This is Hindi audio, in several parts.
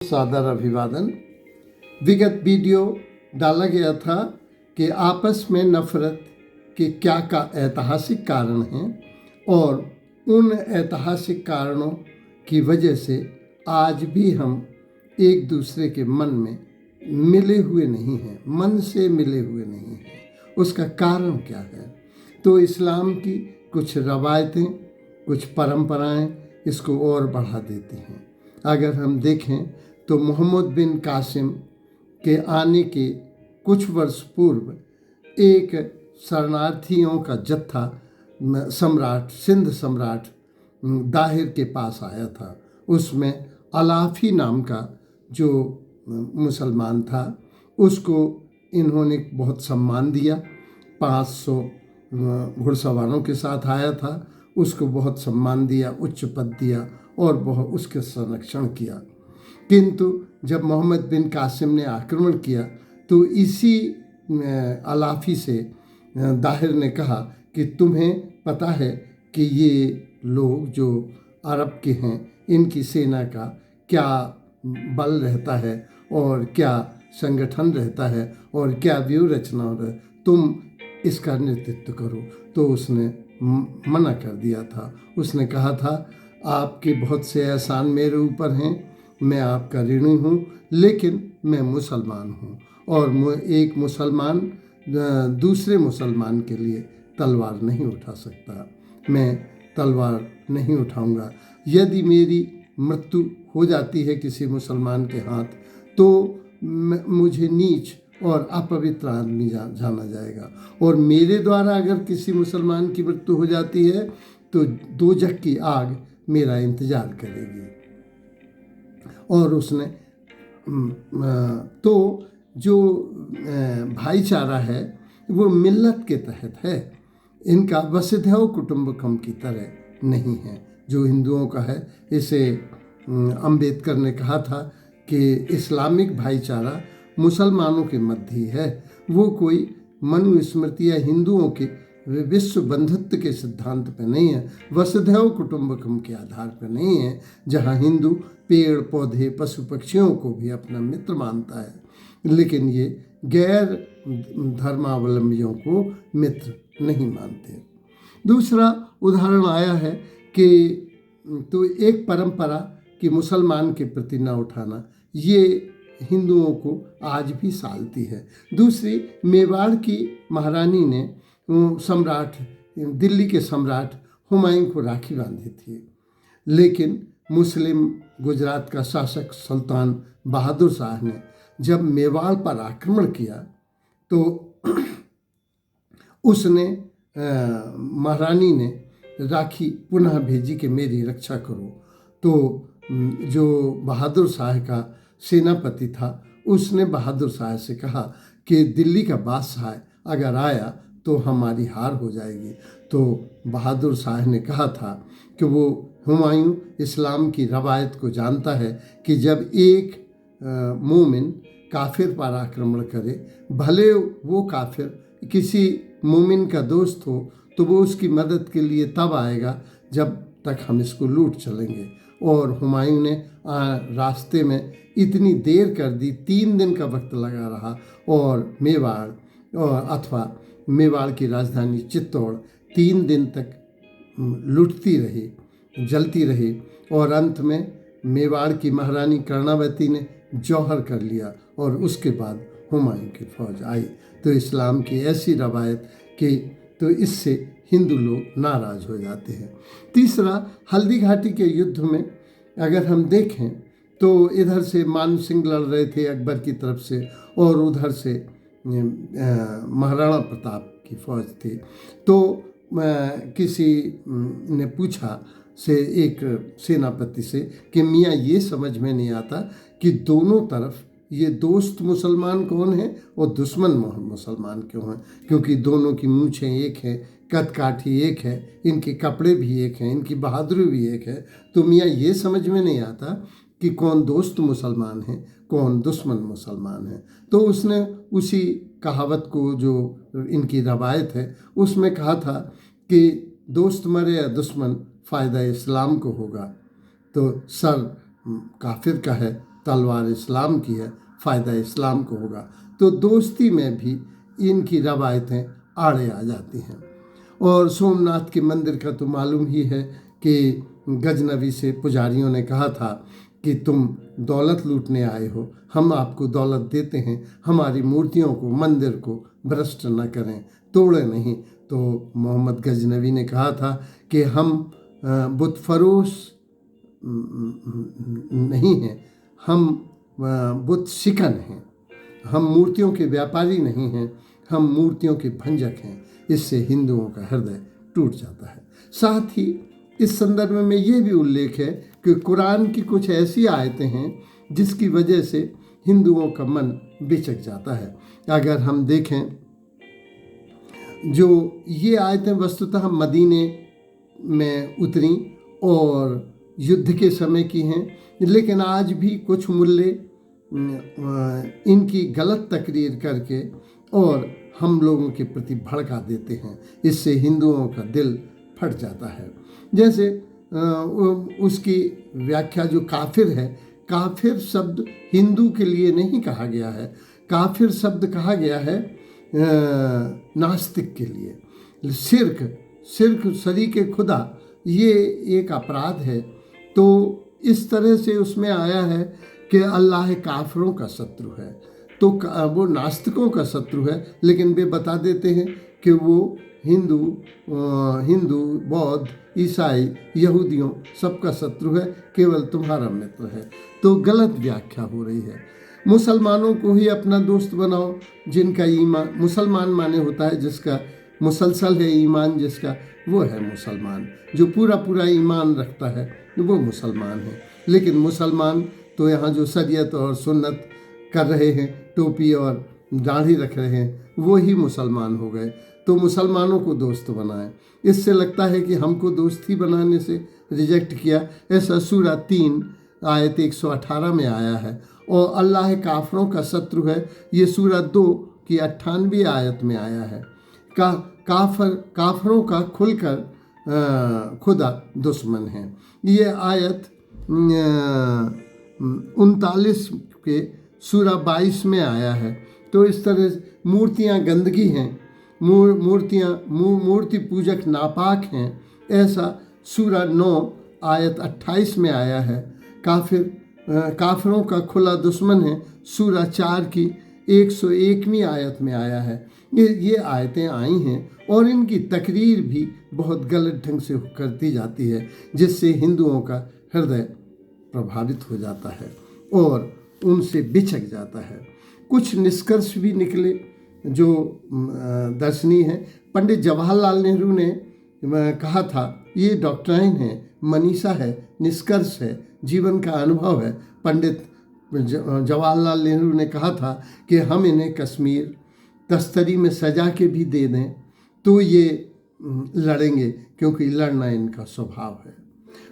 सादर अभिवादन। विगत वीडियो डाला गया था कि आपस में नफरत के क्या का ऐतिहासिक कारण हैं और उन ऐतिहासिक कारणों की वजह से आज भी हम एक दूसरे के मन में मिले हुए नहीं हैं, मन से मिले हुए नहीं हैं। उसका कारण क्या है? तो इस्लाम की कुछ रवायतें, कुछ परंपराएं इसको और बढ़ा देती हैं। अगर हम देखें तो मोहम्मद बिन कासिम के आने के कुछ वर्ष पूर्व एक शरणार्थियों का जत्था सिंध सम्राट दाहिर के पास आया था। उसमें अलाफी नाम का जो मुसलमान था उसको इन्होंने बहुत सम्मान दिया। 500 घुड़सवारों के साथ आया था, उसको बहुत सम्मान दिया, उच्च पद दिया और बहुत उसके संरक्षण किया। किंतु जब मोहम्मद बिन कासिम ने आक्रमण किया तो इसी अलाफी से दाहिर ने कहा कि तुम्हें पता है कि ये लोग जो अरब के हैं इनकी सेना का क्या बल रहता है और क्या संगठन रहता है और क्या व्यूह रचना हो रहा है, तुम इसका नेतृत्व करो। तो उसने मना कर दिया था। उसने कहा था आपके बहुत से एहसान मेरे ऊपर हैं, मैं आपका ऋणी हूँ, लेकिन मैं मुसलमान हूँ और एक मुसलमान दूसरे मुसलमान के लिए तलवार नहीं उठा सकता। मैं तलवार नहीं उठाऊंगा। यदि मेरी मृत्यु हो जाती है किसी मुसलमान के हाथ तो मुझे नीच और अपवित्र आदमी जाना जाएगा, और मेरे द्वारा अगर किसी मुसलमान की मृत्यु हो जाती है तो दोजख की आग मेरा इंतजार करेगी। और उसने तो जो भाईचारा है वो मिल्लत के तहत है, इनका वसुधैव कुटुंबकम की तरह नहीं है जो हिंदुओं का है। इसे अंबेडकर ने कहा था कि इस्लामिक भाईचारा मुसलमानों के मध्य ही है, वो कोई मनुस्मृति या हिंदुओं के विश्व बंधुत्व के सिद्धांत पर नहीं है, वसुधैव कुटुंबकम के आधार पर नहीं है, जहाँ हिंदू पेड़ पौधे पशु पक्षियों को भी अपना मित्र मानता है, लेकिन ये गैर धर्मावलंबियों को मित्र नहीं मानते। दूसरा उदाहरण आया है कि तो एक परंपरा कि मुसलमान के प्रति न उठाना, ये हिंदुओं को आज भी सालती है। दूसरी, मेवाड़ की महारानी ने दिल्ली के सम्राट हुमायूं को राखी बांधी थी, लेकिन मुस्लिम गुजरात का शासक सुल्तान बहादुर शाह ने जब मेवाड़ पर आक्रमण किया तो उसने महारानी ने राखी पुनः भेजी कि मेरी रक्षा करो। तो जो बहादुर शाह का सेनापति था उसने बहादुर शाह से कहा कि दिल्ली का बादशाह अगर आया तो हमारी हार हो जाएगी। तो बहादुर शाह ने कहा था कि वो हुमायूं इस्लाम की रवायत को जानता है कि जब एक मोमिन काफिर पर आक्रमण करे, भले वो काफिर किसी मोमिन का दोस्त हो, तो वो उसकी मदद के लिए तब आएगा जब तक हम इसको लूट चलेंगे। और हुमायूं ने रास्ते में इतनी देर कर दी, 3 दिन का वक्त लगा रहा और मेवाड़ की राजधानी चित्तौड़ 3 दिन तक लुटती रही, जलती रही, और अंत में मेवाड़ की महारानी कर्णावती ने जौहर कर लिया और उसके बाद हुमायूं की फौज आई। तो इस्लाम की ऐसी रवायत कि तो इससे हिंदू लोग नाराज हो जाते हैं। तीसरा, हल्दी घाटी के युद्ध में अगर हम देखें तो इधर से मान सिंह लड़ रहे थे अकबर की तरफ से और उधर से महाराणा प्रताप की फौज थी। तो किसी ने पूछा से एक सेनापति से कि मियाँ ये समझ में नहीं आता कि दोनों तरफ ये दोस्त मुसलमान कौन है और दुश्मन मुसलमान क्यों हैं, क्योंकि दोनों की मूंछें एक हैं, कद काठी एक है, इनके कपड़े भी एक हैं, इनकी बहादुरी भी एक है। तो मियाँ ये समझ में नहीं आता कि कौन दोस्त मुसलमान है कौन दुश्मन मुसलमान है। तो उसने उसी कहावत को जो इनकी रवायत है उसमें कहा था कि दोस्त मरे या दुश्मन फ़ायदा इस्लाम को होगा। तो सर काफिर का है तलवार इस्लाम की है, फ़ायदा इस्लाम को होगा। तो दोस्ती में भी इनकी रवायतें आड़े आ जाती हैं। और सोमनाथ के मंदिर का तो मालूम ही है कि गजनवी से पुजारियों ने कहा था कि तुम दौलत लूटने आए हो, हम आपको दौलत देते हैं, हमारी मूर्तियों को, मंदिर को भ्रष्ट न करें, तोड़े नहीं। तो मोहम्मद गजनवी ने कहा था कि हम बुत फरोश नहीं हैं, हम बुत शिकन हैं, हम मूर्तियों के व्यापारी नहीं हैं, हम मूर्तियों के भंजक हैं। इससे हिंदुओं का हृदय टूट जाता है। साथ ही इस संदर्भ में ये भी उल्लेख है कि कुरान की कुछ ऐसी आयतें हैं जिसकी वजह से हिंदुओं का मन बिचक जाता है। अगर हम देखें, जो ये आयतें वस्तुतः मदीने में उतरी और युद्ध के समय की हैं, लेकिन आज भी कुछ मुल्ले इनकी गलत तकरीर करके और हम लोगों के प्रति भड़का देते हैं। इससे हिंदुओं का दिल फट जाता है। जैसे उसकी व्याख्या जो काफिर है, काफिर शब्द हिंदू के लिए नहीं कहा गया है, काफिर शब्द कहा गया है नास्तिक के लिए। शिर्क शरीके खुदा ये एक अपराध है। तो इस तरह से उसमें आया है कि अल्लाह काफिरों का शत्रु है, तो वो नास्तिकों का शत्रु है, लेकिन वे बता देते हैं कि वो हिंदू, बौद्ध, ईसाई, यहूदियों सबका शत्रु है, केवल तुम्हारा मित्र है। तो गलत व्याख्या हो रही है। मुसलमानों को ही अपना दोस्त बनाओ जिनका ईमान, मुसलमान माने होता है जिसका मुसलसल है ईमान, जिसका वो है मुसलमान, जो पूरा पूरा ईमान रखता है वो मुसलमान है। लेकिन मुसलमान तो यहाँ जो शरीयत और सुन्नत कर रहे हैं, टोपी और दाढ़ी रख रहे हैं, वो ही मुसलमान हो गए। तो मुसलमानों को दोस्त बनाएं। इससे लगता है कि हमको दोस्ती बनाने से रिजेक्ट किया। ऐसा सूरा 3 आयत 118 में आया है। और अल्लाह काफरों का शत्रु है, ये सूरा 2 की 98 आयत में आया है। काफरों का खुलकर खुदा दुश्मन है। ये आयत 39 के सूरा 22 में आया है। तो इस तरह मूर्तियाँ गंदगी हैं, मूर्ति पूजक नापाक हैं, ऐसा सूरा 9 आयत 28 में आया है। काफिरों का खुला दुश्मन है, सूरा 4 की 101वीं आयत में आया है। ये आयतें आई हैं और इनकी तकरीर भी बहुत गलत ढंग से करती जाती है, जिससे हिंदुओं का हृदय प्रभावित हो जाता है और उनसे बिछक जाता है। कुछ निष्कर्ष भी निकले जो दर्शनीय है। पंडित जवाहरलाल नेहरू ने कहा था, ये डॉक्ट्राइन है, मनीषा है, निष्कर्ष है, जीवन का अनुभव है। पंडित जवाहरलाल नेहरू ने कहा था कि हम इन्हें कश्मीर तस्तरी में सजा के भी दे दें तो ये लड़ेंगे, क्योंकि लड़ना इनका स्वभाव है।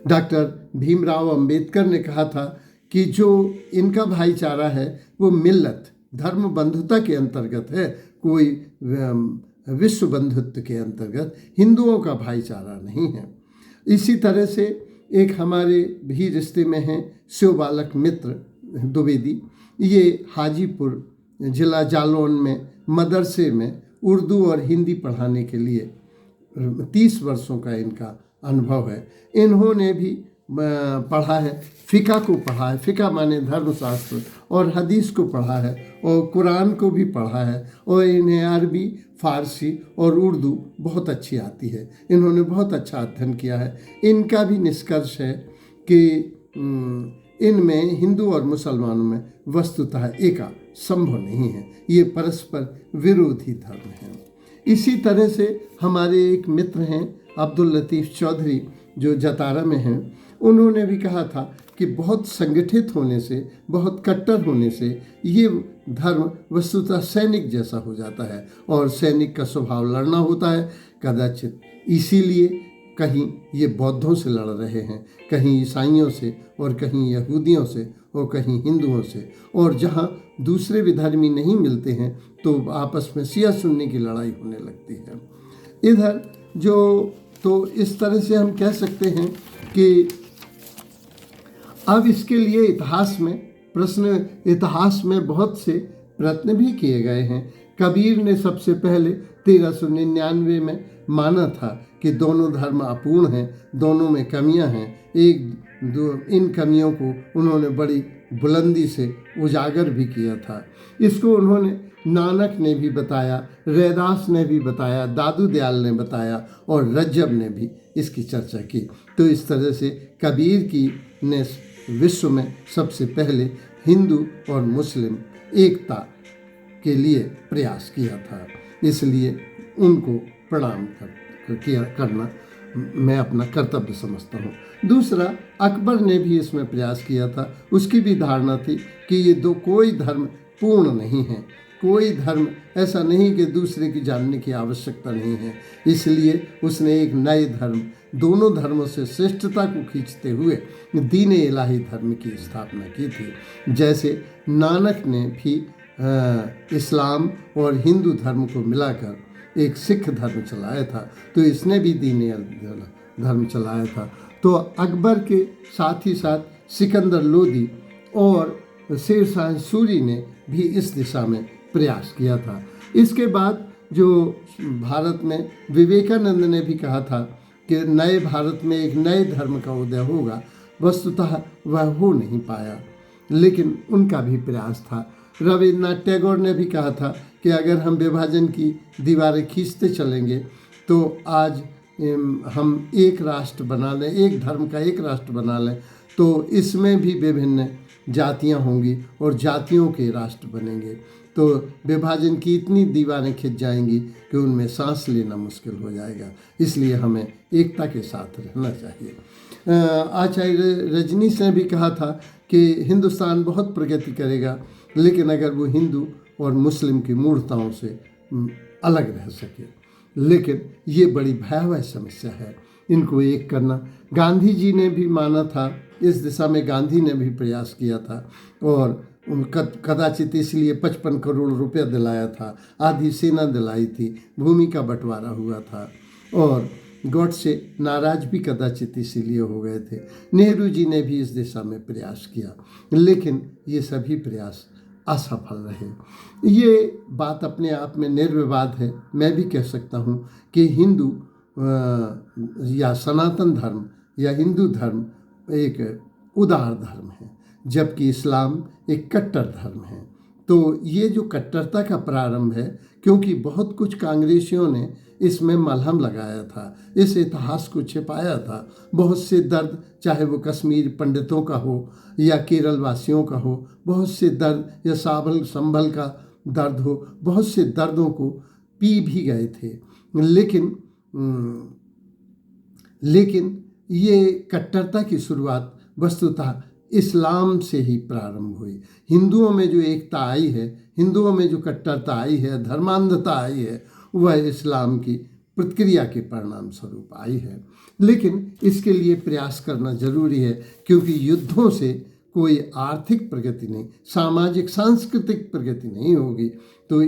डॉक्टर भीमराव अंबेडकर ने कहा था कि जो इनका भाईचारा है वो मिल्लत, धर्म बंधुता के अंतर्गत है, कोई विश्व बंधुत्व के अंतर्गत हिंदुओं का भाईचारा नहीं है। इसी तरह से एक हमारे भी रिश्ते में हैं शिव बालक मित्र द्विवेदी। ये हाजीपुर जिला जालौन में मदरसे में उर्दू और हिंदी पढ़ाने के लिए 30 वर्षों का इनका अनुभव है। इन्होंने भी पढ़ा है, फ़िक़ा को पढ़ा है, फ़िक़ा माने धर्मशास्त्र, और हदीस को पढ़ा है और कुरान को भी पढ़ा है, और इन्हें अरबी, फ़ारसी और उर्दू बहुत अच्छी आती है। इन्होंने बहुत अच्छा अध्ययन किया है। इनका भी निष्कर्ष है कि इनमें हिंदू और मुसलमानों में वस्तुतः एका संभव नहीं है, ये परस्पर विरोधी धर्म हैं। इसी तरह से हमारे एक मित्र हैं अब्दुल लतीफ़ चौधरी जो जतारा में हैं, उन्होंने भी कहा था कि बहुत संगठित होने से, बहुत कट्टर होने से ये धर्म वस्तुतः सैनिक जैसा हो जाता है और सैनिक का स्वभाव लड़ना होता है। कदाचित इसीलिए कहीं ये बौद्धों से लड़ रहे हैं, कहीं ईसाइयों से, और कहीं यहूदियों से, और कहीं हिंदुओं से, और जहाँ दूसरे विधर्मी नहीं मिलते हैं तो आपस में शिया सुन्नी की लड़ाई होने लगती है। इधर जो तो इस तरह से हम कह सकते हैं कि अब इसके लिए इतिहास में प्रश्न इतिहास में बहुत से प्रयत्न भी किए गए हैं। कबीर ने सबसे पहले 1399 में माना था कि दोनों धर्म अपूर्ण हैं, दोनों में कमियां हैं। इन कमियों को उन्होंने बड़ी बुलंदी से उजागर भी किया था। इसको उन्होंने नानक ने भी बताया, रैदास ने भी बताया, दादू दयाल ने बताया और रज्जब ने भी इसकी चर्चा की। तो इस तरह से कबीर की ने विश्व में सबसे पहले हिंदू और मुस्लिम एकता के लिए प्रयास किया था। इसलिए उनको प्रणाम करना मैं अपना कर्तव्य समझता हूँ। दूसरा, अकबर ने भी इसमें प्रयास किया था। उसकी भी धारणा थी कि ये कोई धर्म पूर्ण नहीं है, कोई धर्म ऐसा नहीं कि दूसरे की जानने की आवश्यकता नहीं है। इसलिए उसने एक नए धर्म, दोनों धर्मों से श्रेष्ठता को खींचते हुए दीन इलाही धर्म की स्थापना की थी। जैसे नानक ने भी इस्लाम और हिंदू धर्म को मिलाकर एक सिख धर्म चलाया था, तो इसने भी दीन धर्म चलाया था। तो अकबर के साथ ही साथ सिकंदर लोदी और शेरशाह सूरी ने भी इस दिशा में प्रयास किया था। इसके बाद जो भारत में विवेकानंद ने भी कहा था कि नए भारत में एक नए धर्म का उदय होगा, वस्तुतः वह हो नहीं पाया, लेकिन उनका भी प्रयास था। रविन्द्रनाथ टैगोर ने भी कहा था कि अगर हम विभाजन की दीवारें खींचते चलेंगे तो आज हम एक राष्ट्र बना लें, एक धर्म का एक राष्ट्र बना लें, तो इसमें भी विभिन्न जातियां होंगी और जातियों के राष्ट्र बनेंगे। तो विभाजन की इतनी दीवारें खिंच जाएंगी कि उनमें सांस लेना मुश्किल हो जाएगा। इसलिए हमें एकता के साथ रहना चाहिए। आचार्य रजनीश ने भी कहा था कि हिंदुस्तान बहुत प्रगति करेगा, लेकिन अगर वो हिंदू और मुस्लिम की मूर्खताओं से अलग रह सके। लेकिन ये बड़ी भयावह समस्या है, इनको एक करना। गांधी जी ने भी माना था, इस दिशा में गांधी ने भी प्रयास किया था और कदाचित इसलिए 55 करोड़ रुपया दिलाया था, आधी सेना दिलाई थी, भूमि का बंटवारा हुआ था और गॉडसे नाराज भी कदाचित इसीलिए हो गए थे। नेहरू जी ने भी इस दिशा में प्रयास किया, लेकिन ये सभी प्रयास असफल रहे। ये बात अपने आप में निर्विवाद है। मैं भी कह सकता हूँ कि हिंदू या सनातन धर्म या हिंदू धर्म एक उदार धर्म है, जबकि इस्लाम एक कट्टर धर्म है। तो ये जो कट्टरता का प्रारंभ है, क्योंकि बहुत कुछ कांग्रेसियों ने इसमें मलहम लगाया था, इस इतिहास को छिपाया था। बहुत से दर्द, चाहे वो कश्मीर पंडितों का हो या केरल वासियों का हो, बहुत से दर्द या संभल का दर्द हो, बहुत से दर्दों को पी भी गए थे। लेकिन ये कट्टरता की शुरुआत वस्तुतः इस्लाम से ही प्रारंभ हुई। हिंदुओं में जो एकता आई है, हिंदुओं में जो कट्टरता आई है, धर्मांधता आई है, वह इस्लाम की प्रतिक्रिया के परिणाम स्वरूप आई है। लेकिन इसके लिए प्रयास करना जरूरी है, क्योंकि युद्धों से कोई आर्थिक प्रगति नहीं, सामाजिक सांस्कृतिक प्रगति नहीं होगी। तो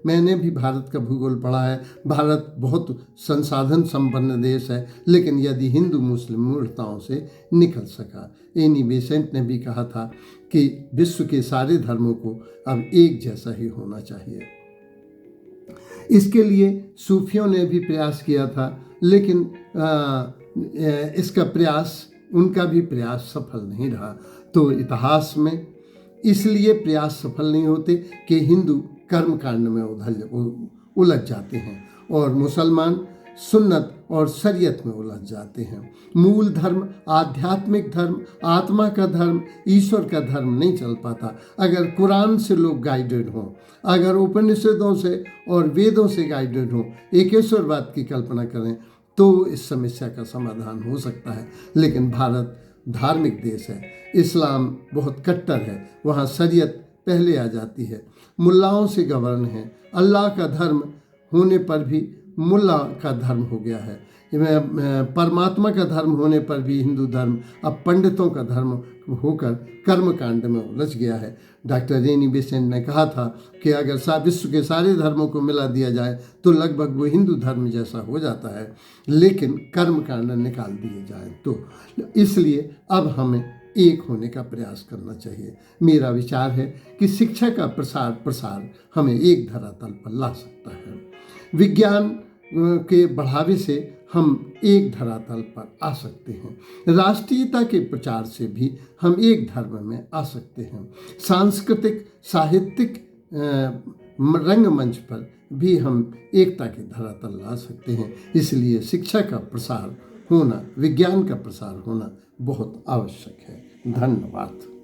मैंने भी भारत का भूगोल पढ़ा है। भारत बहुत संसाधन संपन्न देश है, लेकिन यदि हिंदू मुस्लिम मूर्खताओं से निकल सका। एनी बेसेंट ने भी कहा था कि विश्व के सारे धर्मों को अब एक जैसा ही होना चाहिए। इसके लिए सूफियों ने भी प्रयास किया था, लेकिन उनका भी प्रयास सफल नहीं रहा। तो इतिहास में इसलिए प्रयास सफल नहीं होते कि हिंदू कर्मकांड में उलझ जाते हैं और मुसलमान सुन्नत और शरीयत में उलझ जाते हैं। मूल धर्म, आध्यात्मिक धर्म, आत्मा का धर्म, ईश्वर का धर्म नहीं चल पाता अगर कुरान से लोग गाइडेड हों, अगर उपनिषदों से और वेदों से गाइडेड हों, एकेश्वरवाद की कल्पना करें, तो इस समस्या का समाधान हो सकता है। लेकिन भारत धार्मिक देश है, इस्लाम बहुत कट्टर है, वहाँ शरीयत पहले आ जाती है, मुल्लाओं से गवर्न है। अल्लाह का धर्म होने पर भी मुल्ला का धर्म हो गया है। परमात्मा का धर्म होने पर भी हिंदू धर्म अब पंडितों का धर्म होकर कर्मकांड में उलझ गया है। डॉक्टर एनी बेसेंट ने कहा था कि अगर विश्व के सारे धर्मों को मिला दिया जाए तो लगभग वो हिंदू धर्म जैसा हो जाता है, लेकिन कर्मकांड निकाल दिए जाएं तो। इसलिए अब हमें एक होने का प्रयास करना चाहिए। मेरा विचार है कि शिक्षा का प्रसार हमें एक धरातल पर ला सकता है। विज्ञान के बढ़ावे से हम एक धरातल पर आ सकते हैं। राष्ट्रीयता के प्रचार से भी हम एक धर्म में आ सकते हैं। सांस्कृतिक साहित्यिक रंगमंच पर भी हम एकता के धरातल ला सकते हैं। इसलिए शिक्षा का प्रसार होना, विज्ञान का प्रसार होना बहुत आवश्यक है। धन्यवाद।